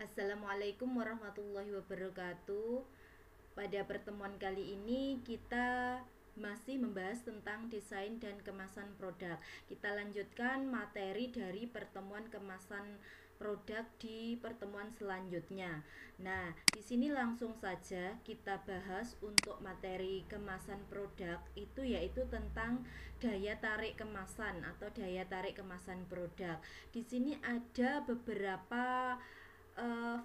Assalamualaikum warahmatullahi wabarakatuh. Pada pertemuan kali ini kita masih membahas tentang desain dan kemasan produk. Kita lanjutkan materi dari pertemuan kemasan produk di pertemuan selanjutnya. Nah, di sini langsung saja kita bahas untuk materi kemasan produk itu yaitu tentang daya tarik kemasan atau daya tarik kemasan produk. Di sini ada beberapa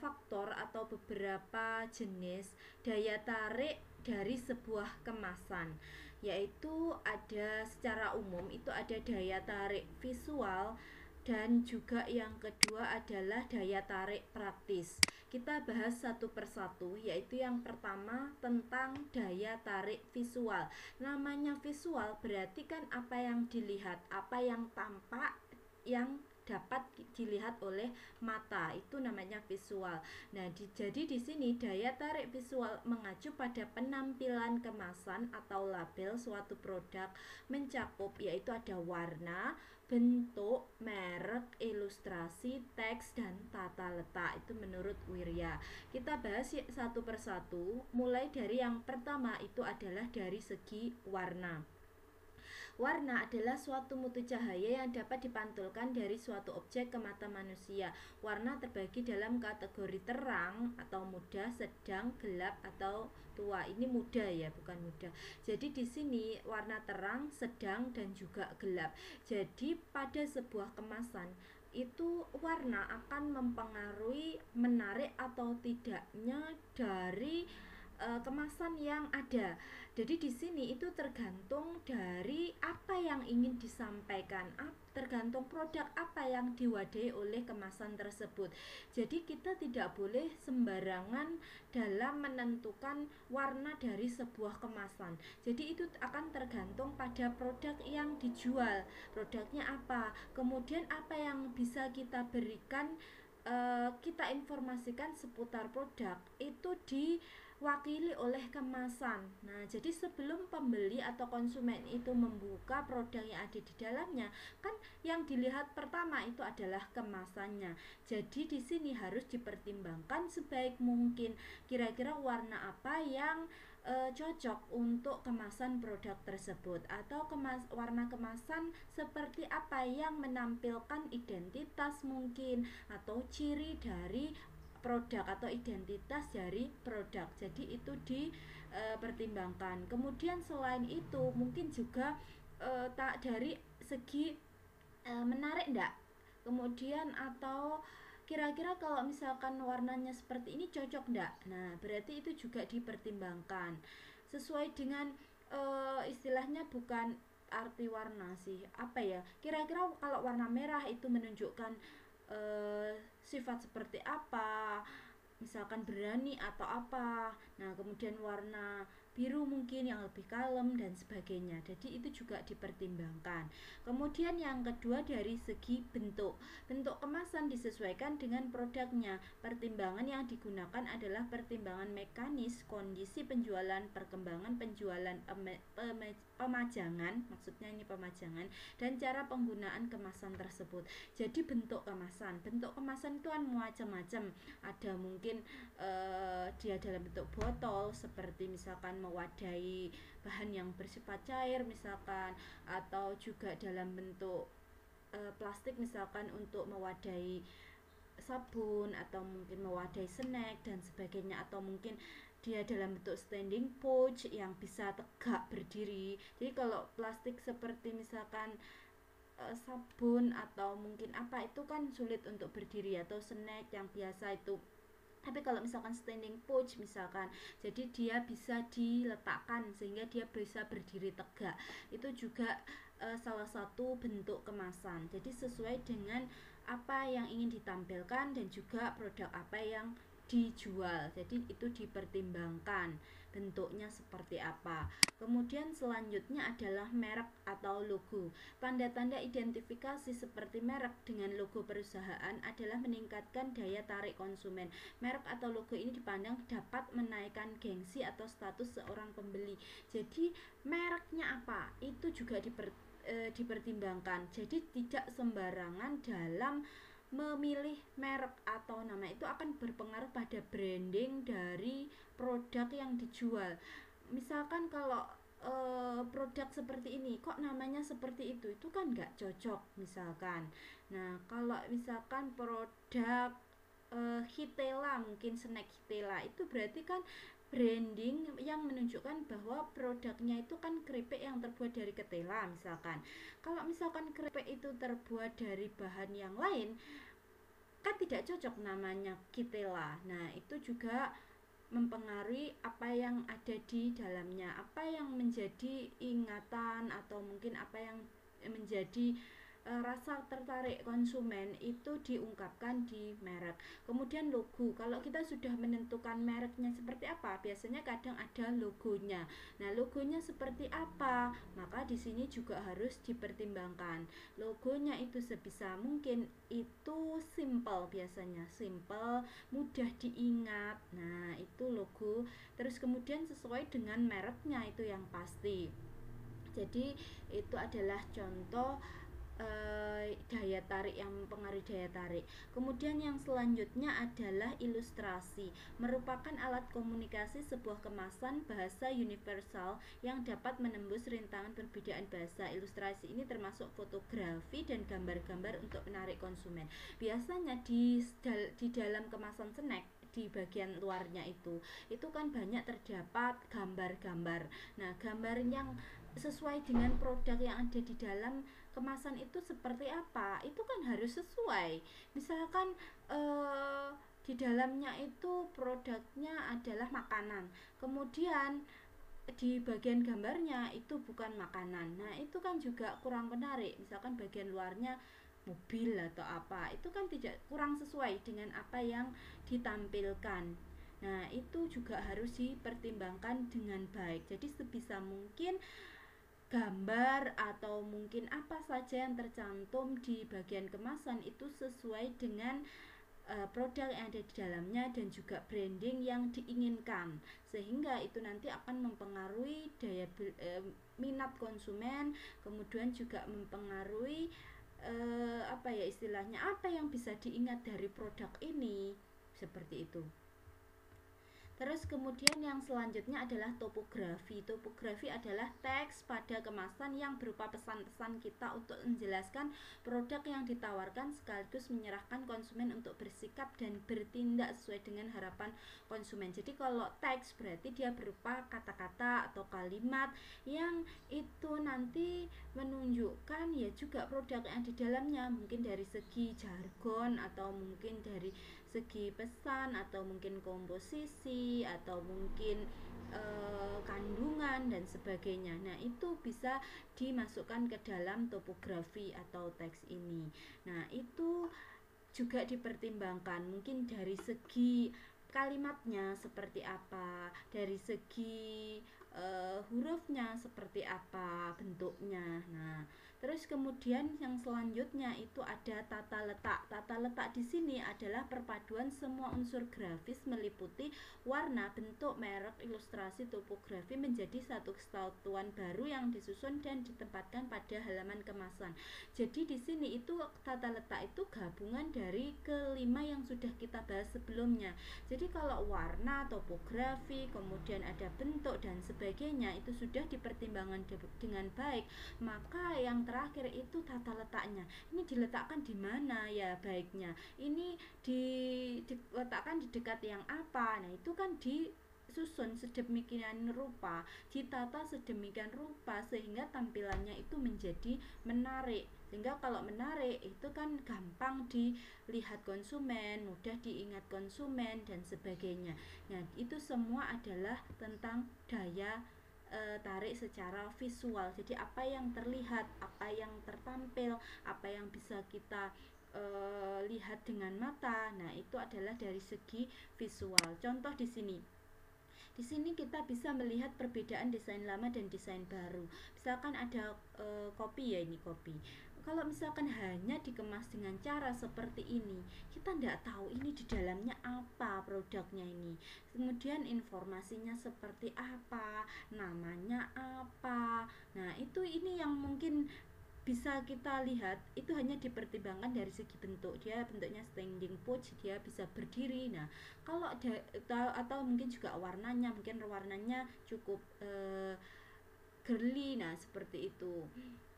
faktor atau beberapa jenis daya tarik dari sebuah kemasan, yaitu ada secara umum itu ada daya tarik visual dan juga yang kedua adalah daya tarik praktis. Kita bahas satu persatu, yaitu yang pertama tentang daya tarik visual. Namanya visual berarti kan apa yang dilihat, apa yang tampak, yang dapat dilihat oleh mata, itu namanya visual. Nah, jadi di sini daya tarik visual mengacu pada penampilan kemasan atau label suatu produk mencakup yaitu ada warna, bentuk, merek, ilustrasi, teks, dan tata letak. Itu menurut Wirya. Kita bahas satu persatu. Mulai dari yang pertama itu adalah dari segi warna. Warna adalah suatu mutu cahaya yang dapat dipantulkan dari suatu objek ke mata manusia. Warna terbagi dalam kategori terang atau muda, sedang, gelap atau tua. Ini muda ya, bukan muda. Jadi di sini warna terang, sedang dan juga gelap. Jadi pada sebuah kemasan itu warna akan mempengaruhi menarik atau tidaknya dari kemasan yang ada. Jadi di sini itu tergantung dari apa yang ingin disampaikan, tergantung produk apa yang diwadahi oleh kemasan tersebut. Jadi kita tidak boleh sembarangan dalam menentukan warna dari sebuah kemasan. Jadi itu akan tergantung pada produk yang dijual, produknya apa, kemudian apa yang bisa kita berikan, kita informasikan seputar produk itu diwakili oleh kemasan. Nah, jadi sebelum pembeli atau konsumen itu membuka produk yang ada di dalamnya, kan yang dilihat pertama itu adalah kemasannya. Jadi di sini harus dipertimbangkan sebaik mungkin kira-kira warna apa yang cocok untuk kemasan produk tersebut, atau warna kemasan seperti apa yang menampilkan identitas mungkin atau ciri dari produk atau identitas dari produk. Jadi itu dipertimbangkan. Kemudian selain itu mungkin juga tak dari segi menarik enggak, kemudian atau kira-kira kalau misalkan warnanya seperti ini cocok enggak. Nah, berarti itu juga dipertimbangkan sesuai dengan istilahnya, bukan arti warna sih, apa ya, kira-kira kalau warna merah itu menunjukkan sifat seperti apa, misalkan berani atau apa. Nah, kemudian warna biru mungkin yang lebih kalem dan sebagainya. Jadi itu juga dipertimbangkan. Kemudian yang kedua dari segi bentuk. Bentuk kemasan disesuaikan dengan produknya. Pertimbangan yang digunakan adalah pertimbangan mekanis, kondisi penjualan, perkembangan penjualan, pemajangan, maksudnya ini pemajangan, dan cara penggunaan kemasan tersebut. Jadi bentuk kemasan itu kan macam-macam. Ada mungkin dia dalam bentuk botol seperti misalkan mewadahi bahan yang bersifat cair misalkan, atau juga dalam bentuk plastik misalkan untuk mewadahi sabun, atau mungkin mewadahi snack dan sebagainya, atau mungkin dia dalam bentuk standing pouch yang bisa tegak berdiri. Jadi kalau plastik seperti misalkan sabun atau mungkin apa itu kan sulit untuk berdiri, atau snack yang biasa itu. Tapi kalau misalkan standing pouch misalkan, jadi dia bisa diletakkan sehingga dia bisa berdiri tegak. Itu juga salah satu bentuk kemasan. Jadi sesuai dengan apa yang ingin ditampilkan dan juga produk apa yang dijual. Jadi itu dipertimbangkan bentuknya seperti apa. Kemudian selanjutnya adalah merek atau logo. Tanda-tanda identifikasi seperti merek dengan logo perusahaan adalah meningkatkan daya tarik konsumen. Merek atau logo ini dipandang dapat menaikkan gengsi atau status seorang pembeli. Jadi mereknya apa itu juga dipertimbangkan. Jadi tidak sembarangan dalam memilih merek atau nama itu akan berpengaruh pada branding dari produk yang dijual. Misalkan kalau produk seperti ini kok namanya seperti itu kan nggak cocok misalkan. Nah kalau misalkan produk Hitela, mungkin snack Hitela, itu berarti kan branding yang menunjukkan bahwa produknya itu kan keripik yang terbuat dari ketela misalkan. Kalau misalkan keripik itu terbuat dari bahan yang lain, kan tidak cocok namanya Kitela. Nah itu juga mempengaruhi apa yang ada di dalamnya, apa yang menjadi ingatan atau mungkin apa yang menjadi rasa tertarik konsumen itu diungkapkan di merek. Kemudian logo, kalau kita sudah menentukan mereknya seperti apa, biasanya kadang ada logonya. Nah, logonya seperti apa? Maka di sini juga harus dipertimbangkan. Logonya itu sebisa mungkin itu simple, biasanya simple, mudah diingat. Nah, itu logo. Terus kemudian sesuai dengan mereknya itu yang pasti. Jadi itu adalah contoh daya tarik yang mempengaruhi daya tarik. Kemudian yang selanjutnya adalah ilustrasi, merupakan alat komunikasi sebuah kemasan bahasa universal yang dapat menembus rintangan perbedaan bahasa. Ilustrasi ini termasuk fotografi dan gambar-gambar untuk menarik konsumen. Biasanya di dalam kemasan snack, di bagian luarnya itu kan banyak terdapat gambar-gambar. Nah, gambar yang sesuai dengan produk yang ada di dalam kemasan itu seperti apa, itu kan harus sesuai. Misalkan di dalamnya itu produknya adalah makanan, kemudian di bagian gambarnya itu bukan makanan, nah itu kan juga kurang menarik. Misalkan bagian luarnya mobil atau apa, itu kan tidak, kurang sesuai dengan apa yang ditampilkan. Nah itu juga harus dipertimbangkan dengan baik. Jadi sebisa mungkin gambar atau mungkin apa saja yang tercantum di bagian kemasan itu sesuai dengan produk yang ada di dalamnya dan juga branding yang diinginkan, sehingga itu nanti akan mempengaruhi minat konsumen, kemudian juga mempengaruhi apa ya istilahnya, apa yang bisa diingat dari produk ini, seperti itu. Terus kemudian yang selanjutnya adalah topografi. Topografi adalah teks pada kemasan yang berupa pesan-pesan kita untuk menjelaskan produk yang ditawarkan sekaligus menyerahkan konsumen untuk bersikap dan bertindak sesuai dengan harapan konsumen. Jadi kalau teks berarti dia berupa kata-kata atau kalimat yang itu nanti menunjukkan ya juga produk yang di dalamnya, mungkin dari segi jargon atau mungkin dari segi pesan atau mungkin komposisi atau mungkin kandungan dan sebagainya. Nah, itu bisa dimasukkan ke dalam topografi atau teks ini. Nah, itu juga dipertimbangkan mungkin dari segi kalimatnya seperti apa, dari segi hurufnya seperti apa bentuknya. Nah, terus kemudian yang selanjutnya itu ada tata letak. Tata letak di sini adalah perpaduan semua unsur grafis meliputi warna, bentuk, merek, ilustrasi, topografi menjadi satu kesatuan baru yang disusun dan ditempatkan pada halaman kemasan. Jadi di sini itu tata letak itu gabungan dari kelima yang sudah kita bahas sebelumnya. Jadi kalau warna, topografi, kemudian ada bentuk dan sebagainya itu sudah dipertimbangkan dengan baik, maka yang terakhir itu tata letaknya. Ini diletakkan di mana ya baiknya? Ini diletakkan di dekat yang apa? Nah, itu kan disusun sedemikian rupa, ditata sedemikian rupa sehingga tampilannya itu menjadi menarik. Sehingga kalau menarik itu kan gampang dilihat konsumen, mudah diingat konsumen dan sebagainya. Nah, itu semua adalah tentang daya tarik secara visual. Jadi apa yang terlihat, apa yang tertampil, apa yang bisa kita lihat dengan mata. Nah, itu adalah dari segi visual. Contoh di sini. Di sini kita bisa melihat perbedaan desain lama dan desain baru. Misalkan ada kopi ya, ini kopi. Kalau misalkan hanya dikemas dengan cara seperti ini, kita tidak tahu ini di dalamnya apa produknya ini. Kemudian informasinya seperti apa, namanya apa. Nah, itu ini yang mungkin bisa kita lihat itu hanya dipertimbangkan dari segi bentuk. Dia bentuknya standing pose, dia bisa berdiri. Nah, kalau atau mungkin juga warnanya cukup girly, nah seperti itu.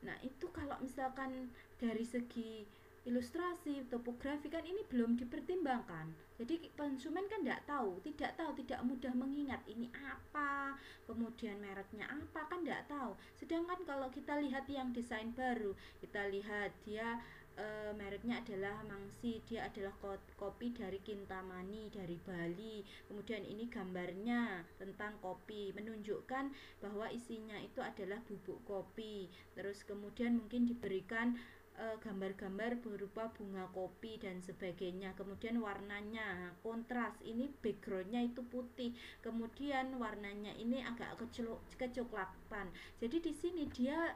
Nah itu kalau misalkan dari segi ilustrasi, topografi kan ini belum dipertimbangkan. Jadi konsumen kan tidak mudah mengingat ini apa, kemudian mereknya apa, kan tidak tahu. Sedangkan kalau kita lihat yang desain baru, kita lihat dia mereknya adalah Mangsi, dia adalah kopi dari Kintamani dari Bali. Kemudian ini gambarnya tentang kopi, menunjukkan bahwa isinya itu adalah bubuk kopi. Terus kemudian mungkin diberikan gambar-gambar berupa bunga kopi dan sebagainya. Kemudian warnanya kontras, ini backgroundnya itu putih, kemudian warnanya ini agak kecoklatan. Jadi di sini dia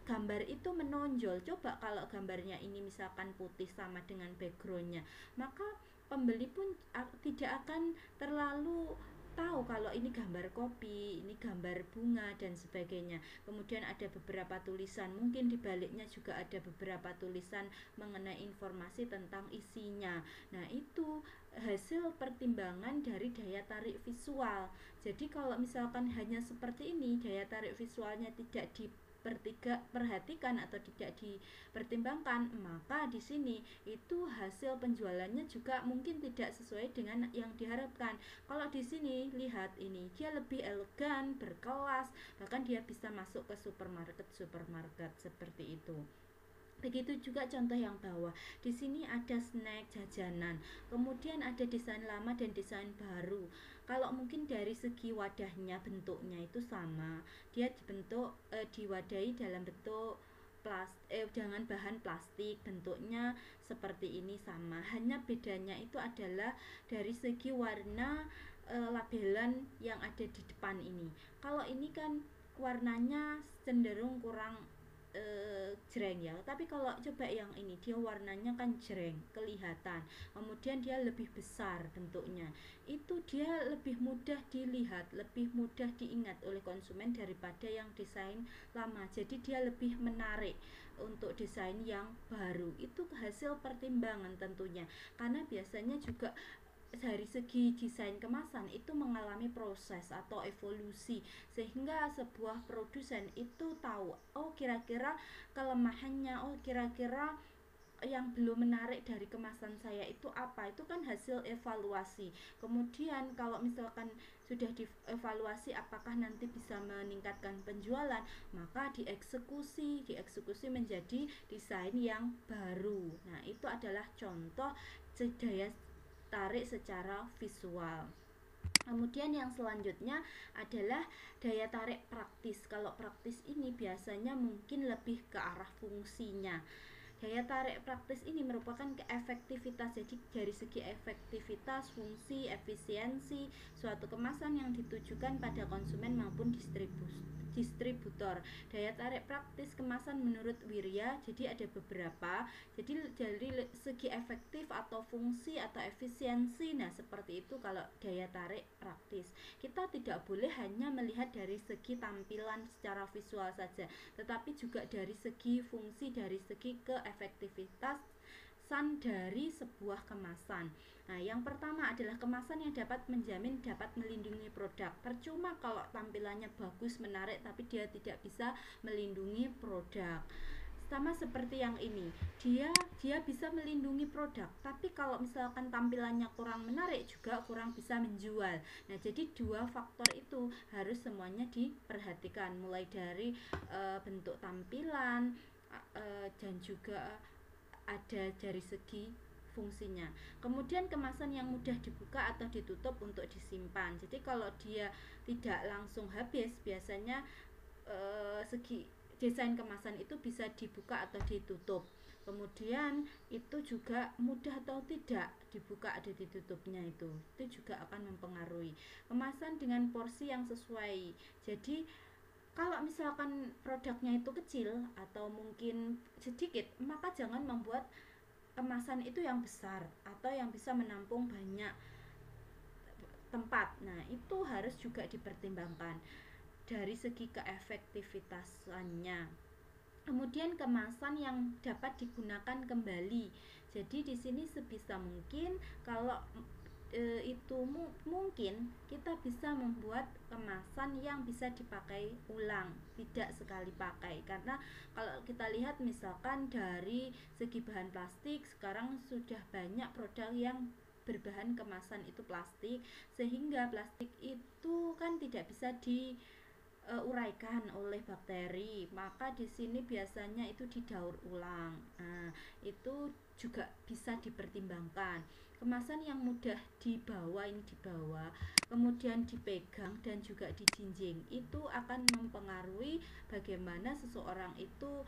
gambar itu menonjol. Coba kalau gambarnya ini misalkan putih sama dengan backgroundnya, maka pembeli pun tidak akan terlalu tahu kalau ini gambar kopi, ini gambar bunga dan sebagainya. Kemudian ada beberapa tulisan, mungkin di baliknya juga ada beberapa tulisan mengenai informasi tentang isinya. Nah, itu hasil pertimbangan dari daya tarik visual. Jadi kalau misalkan hanya seperti ini, daya tarik visualnya tidak diperhatikan atau tidak dipertimbangkan, maka di sini itu hasil penjualannya juga mungkin tidak sesuai dengan yang diharapkan. Kalau di sini lihat ini, dia lebih elegan, berkelas, bahkan dia bisa masuk ke supermarket seperti itu. Begitu juga contoh yang bawah. Di sini ada snack jajanan. Kemudian ada desain lama dan desain baru. Kalau mungkin dari segi wadahnya, bentuknya itu sama. Dia diwadahi dalam bentuk dengan bahan plastik, bentuknya seperti ini sama. Hanya bedanya itu adalah dari segi warna labelan yang ada di depan ini. Kalau ini kan warnanya cenderung kurang jreng ya, tapi kalau coba yang ini, dia warnanya kan jreng, kelihatan, kemudian dia lebih besar bentuknya, itu dia lebih mudah dilihat, lebih mudah diingat oleh konsumen daripada yang desain lama. Jadi dia lebih menarik untuk desain yang baru. Itu hasil pertimbangan tentunya, karena biasanya juga dari segi desain kemasan itu mengalami proses atau evolusi, sehingga sebuah produsen itu tahu, oh kira-kira kelemahannya, oh kira-kira yang belum menarik dari kemasan saya itu apa. Itu kan hasil evaluasi. Kemudian kalau misalkan sudah dievaluasi apakah nanti bisa meningkatkan penjualan, maka dieksekusi menjadi desain yang baru. Nah itu adalah contoh daya tarik secara visual. Kemudian yang selanjutnya adalah daya tarik praktis. Kalau praktis ini biasanya mungkin lebih ke arah fungsinya. Daya tarik praktis ini merupakan keefektivitas. Jadi dari segi efektivitas, fungsi, efisiensi suatu kemasan yang ditujukan pada konsumen maupun distributor. Daya tarik praktis kemasan menurut Wirya, jadi ada beberapa. Jadi dari segi efektif atau fungsi atau efisiensi, nah seperti itu kalau daya tarik praktis. Kita tidak boleh hanya melihat dari segi tampilan secara visual saja, tetapi juga dari segi fungsi, dari segi keefektivitas dari sebuah kemasan. Nah, yang pertama adalah kemasan yang dapat menjamin dapat melindungi produk. Percuma kalau tampilannya bagus, menarik, tapi dia tidak bisa melindungi produk. Sama seperti yang ini, dia bisa melindungi produk, tapi kalau misalkan tampilannya kurang menarik juga kurang bisa menjual. Nah, jadi dua faktor itu harus semuanya diperhatikan, mulai dari bentuk tampilan dan juga ada dari segi fungsinya. Kemudian kemasan yang mudah dibuka atau ditutup untuk disimpan. Jadi kalau dia tidak langsung habis, biasanya segi desain kemasan itu bisa dibuka atau ditutup. Kemudian itu juga mudah atau tidak dibuka atau ditutupnya, itu juga akan mempengaruhi. Kemasan dengan porsi yang sesuai. Jadi kalau misalkan produknya itu kecil atau mungkin sedikit, maka jangan membuat kemasan itu yang besar atau yang bisa menampung banyak tempat. Nah, itu harus juga dipertimbangkan dari segi keefektivitasannya. Kemudian kemasan yang dapat digunakan kembali. Jadi di sini sebisa mungkin kalau mungkin kita bisa membuat kemasan yang bisa dipakai ulang, tidak sekali pakai. Karena kalau kita lihat misalkan dari segi bahan plastik, sekarang sudah banyak produk yang berbahan kemasan itu plastik, sehingga plastik itu kan tidak bisa uraikan oleh bakteri, maka di sini biasanya itu didaur ulang. Nah, itu juga bisa dipertimbangkan. Kemasan yang mudah dibawa, kemudian dipegang dan juga dijinjing, itu akan mempengaruhi bagaimana seseorang itu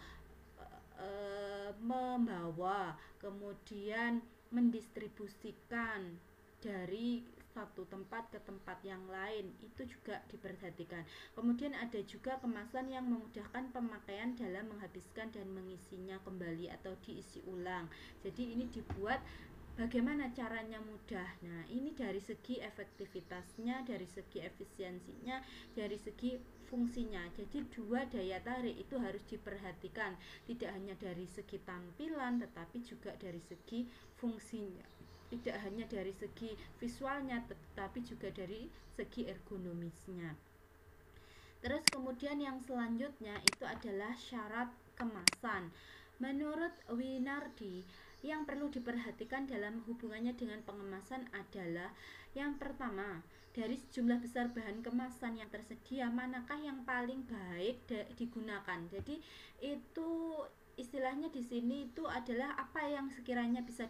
membawa, kemudian mendistribusikan dari satu tempat ke tempat yang lain, itu juga diperhatikan. Kemudian ada juga kemasan yang memudahkan pemakaian dalam menghabiskan dan mengisinya kembali atau diisi ulang. Jadi ini dibuat bagaimana caranya mudah. Nah, ini dari segi efektivitasnya, dari segi efisiensinya, dari segi fungsinya. Jadi dua daya tarik itu harus diperhatikan, tidak hanya dari segi tampilan tetapi juga dari segi fungsinya. Tidak hanya dari segi visualnya tetapi juga dari segi ergonomisnya. Terus kemudian yang selanjutnya itu adalah syarat kemasan. Menurut Winardi, yang perlu diperhatikan dalam hubungannya dengan pengemasan adalah yang pertama, dari sejumlah besar bahan kemasan yang tersedia, manakah yang paling baik digunakan. Jadi itu istilahnya di sini itu adalah apa yang sekiranya bisa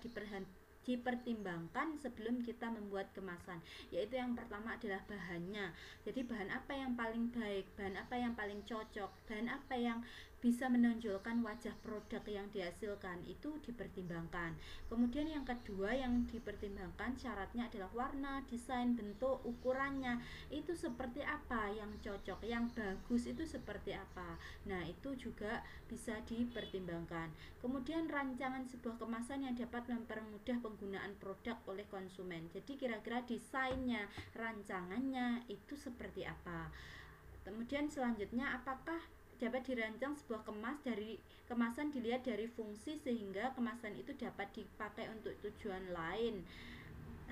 dipertimbangkan sebelum kita membuat kemasan, yaitu yang pertama adalah bahannya. Jadi bahan apa yang paling baik, bahan apa yang paling cocok, bahan apa yang bisa menonjolkan wajah produk yang dihasilkan, itu dipertimbangkan. Kemudian yang kedua yang dipertimbangkan syaratnya adalah warna, desain, bentuk, ukurannya itu seperti apa yang cocok, yang bagus itu seperti apa. Nah, itu juga bisa dipertimbangkan. Kemudian rancangan sebuah kemasan yang dapat mempermudah penggunaan produk oleh konsumen. Jadi kira-kira desainnya, rancangannya itu seperti apa. Kemudian selanjutnya, apakah dapat dirancang sebuah kemasan dilihat dari fungsi sehingga kemasan itu dapat dipakai untuk tujuan lain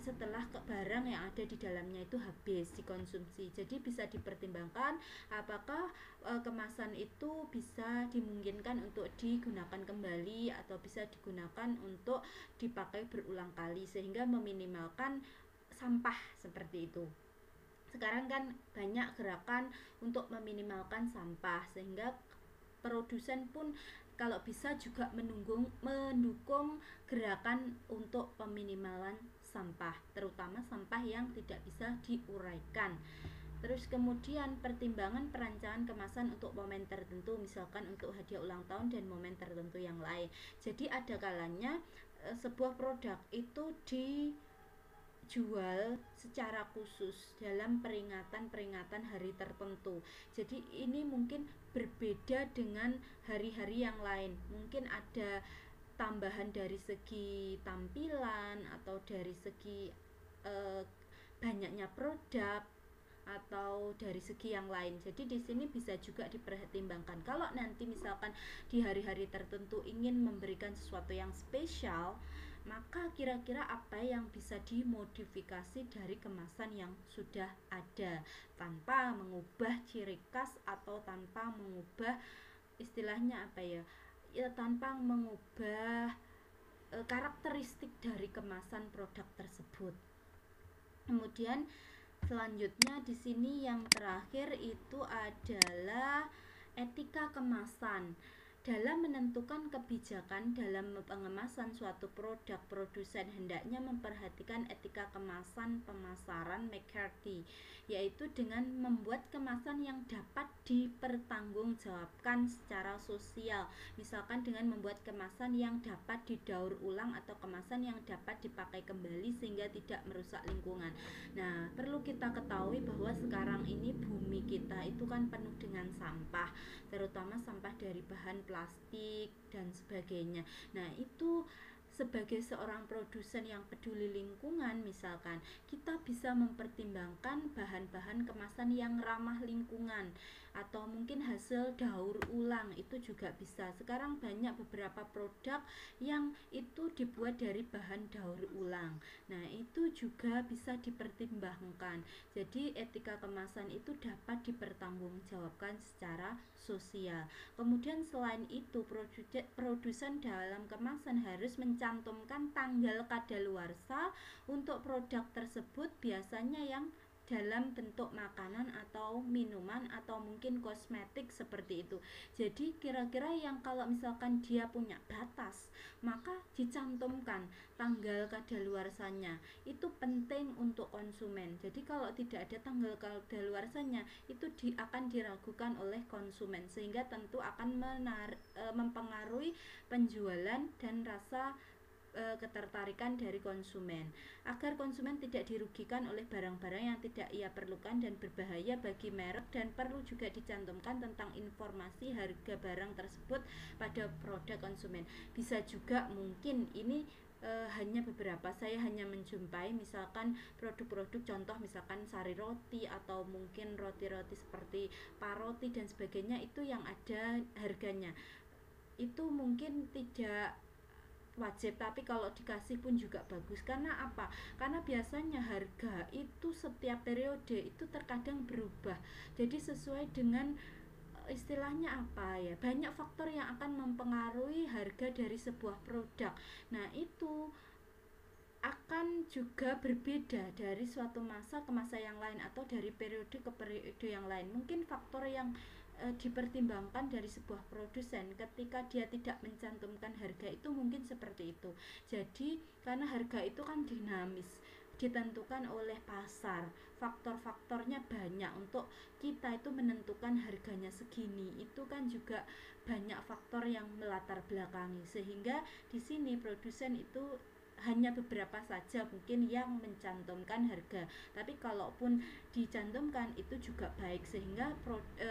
setelah barang yang ada di dalamnya itu habis dikonsumsi. Jadi bisa dipertimbangkan apakah kemasan itu bisa dimungkinkan untuk digunakan kembali atau bisa digunakan untuk dipakai berulang kali sehingga meminimalkan sampah seperti itu. Sekarang kan banyak gerakan untuk meminimalkan sampah, sehingga produsen pun kalau bisa juga mendukung gerakan untuk peminimalan sampah, terutama sampah yang tidak bisa diuraikan. Terus kemudian pertimbangan perancangan kemasan untuk momen tertentu, misalkan untuk hadiah ulang tahun dan momen tertentu yang lain. Jadi ada kalanya sebuah produk itu dijual secara khusus dalam peringatan hari tertentu. Jadi ini mungkin berbeda dengan hari-hari yang lain. Mungkin ada tambahan dari segi tampilan atau dari segi banyaknya produk atau dari segi yang lain. Jadi di sini bisa juga dipertimbangkan. Kalau nanti misalkan di hari-hari tertentu ingin memberikan sesuatu yang spesial, maka kira-kira apa yang bisa dimodifikasi dari kemasan yang sudah ada tanpa mengubah ciri khas atau tanpa mengubah istilahnya apa ya, tanpa mengubah karakteristik dari kemasan produk tersebut. Kemudian selanjutnya di sini yang terakhir itu adalah etika kemasan. Dalam menentukan kebijakan dalam pengemasan suatu produk, produsen hendaknya memperhatikan etika kemasan pemasaran McCarthy, yaitu dengan membuat kemasan yang dapat dipertanggungjawabkan secara sosial. Misalkan dengan membuat kemasan yang dapat didaur ulang atau kemasan yang dapat dipakai kembali sehingga tidak merusak lingkungan. Nah, perlu kita ketahui bahwa sekarang ini bumi kita itu kan penuh dengan sampah, terutama sampah dari bahan plastik dan sebagainya. Nah, itu sebagai seorang produsen yang peduli lingkungan misalkan, kita bisa mempertimbangkan bahan-bahan kemasan yang ramah lingkungan, atau mungkin hasil daur ulang itu juga bisa. Sekarang banyak beberapa produk yang itu dibuat dari bahan daur ulang. Nah, itu juga bisa dipertimbangkan. Jadi etika kemasan itu dapat dipertanggungjawabkan secara sosial. Kemudian selain itu, produsen dalam kemasan harus mencantumkan tanggal kadaluarsa untuk produk tersebut, biasanya yang dalam bentuk makanan atau minuman atau mungkin kosmetik seperti itu. Jadi kira-kira yang kalau misalkan dia punya batas, maka dicantumkan tanggal kadaluarsanya. Itu penting untuk konsumen. Jadi kalau tidak ada tanggal kadaluarsanya, itu akan diragukan oleh konsumen, sehingga tentu akan mempengaruhi penjualan dan rasa ketertarikan dari konsumen. Agar konsumen tidak dirugikan oleh barang-barang yang tidak ia perlukan dan berbahaya bagi merek, dan perlu juga dicantumkan tentang informasi harga barang tersebut pada produk konsumen. Bisa juga mungkin ini hanya beberapa, saya hanya menjumpai misalkan produk-produk contoh misalkan sari roti atau mungkin roti-roti seperti paroti dan sebagainya, itu yang ada harganya. Itu mungkin tidak wajib, tapi kalau dikasih pun juga bagus. Karena apa? Karena biasanya harga itu setiap periode itu terkadang berubah. Jadi sesuai dengan istilahnya apa ya, banyak faktor yang akan mempengaruhi harga dari sebuah produk. Nah, itu akan juga berbeda dari suatu masa ke masa yang lain atau dari periode ke periode yang lain. Mungkin faktor yang dipertimbangkan dari sebuah produsen ketika dia tidak mencantumkan harga itu mungkin seperti itu. Jadi karena harga itu kan dinamis, ditentukan oleh pasar, faktor-faktornya banyak untuk kita itu menentukan harganya segini. Itu kan juga banyak faktor yang melatar belakangi, sehingga di sini produsen itu hanya beberapa saja mungkin yang mencantumkan harga, tapi kalaupun dicantumkan itu juga baik, sehingga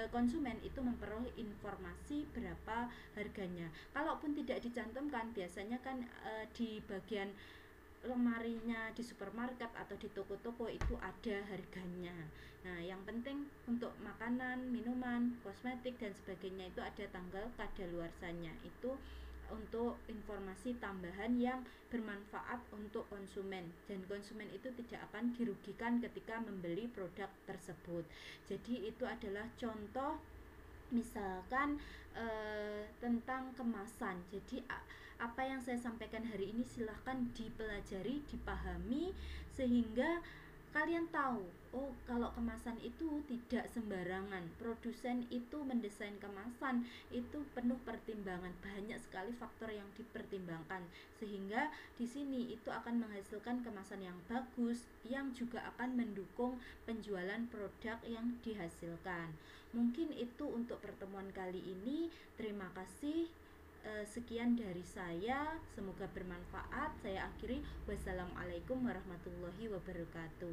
konsumen itu memperoleh informasi berapa harganya. Kalaupun tidak dicantumkan, biasanya kan di bagian lemarinya di supermarket atau di toko-toko itu ada harganya. Nah, yang penting untuk makanan, minuman, kosmetik dan sebagainya itu ada tanggal kadaluarsanya. Itu untuk informasi tambahan yang bermanfaat untuk konsumen, dan konsumen itu tidak akan dirugikan ketika membeli produk tersebut. Jadi itu adalah contoh misalkan tentang kemasan. Jadi apa yang saya sampaikan hari ini silahkan dipelajari, dipahami, sehingga kalian tahu, oh kalau kemasan itu tidak sembarangan. Produsen itu mendesain kemasan itu penuh pertimbangan, banyak sekali faktor yang dipertimbangkan, sehingga di sini itu akan menghasilkan kemasan yang bagus yang juga akan mendukung penjualan produk yang dihasilkan. Mungkin itu untuk pertemuan kali ini. Terima kasih. Sekian dari saya, semoga bermanfaat. Saya akhiri, wassalamualaikum warahmatullahi wabarakatuh.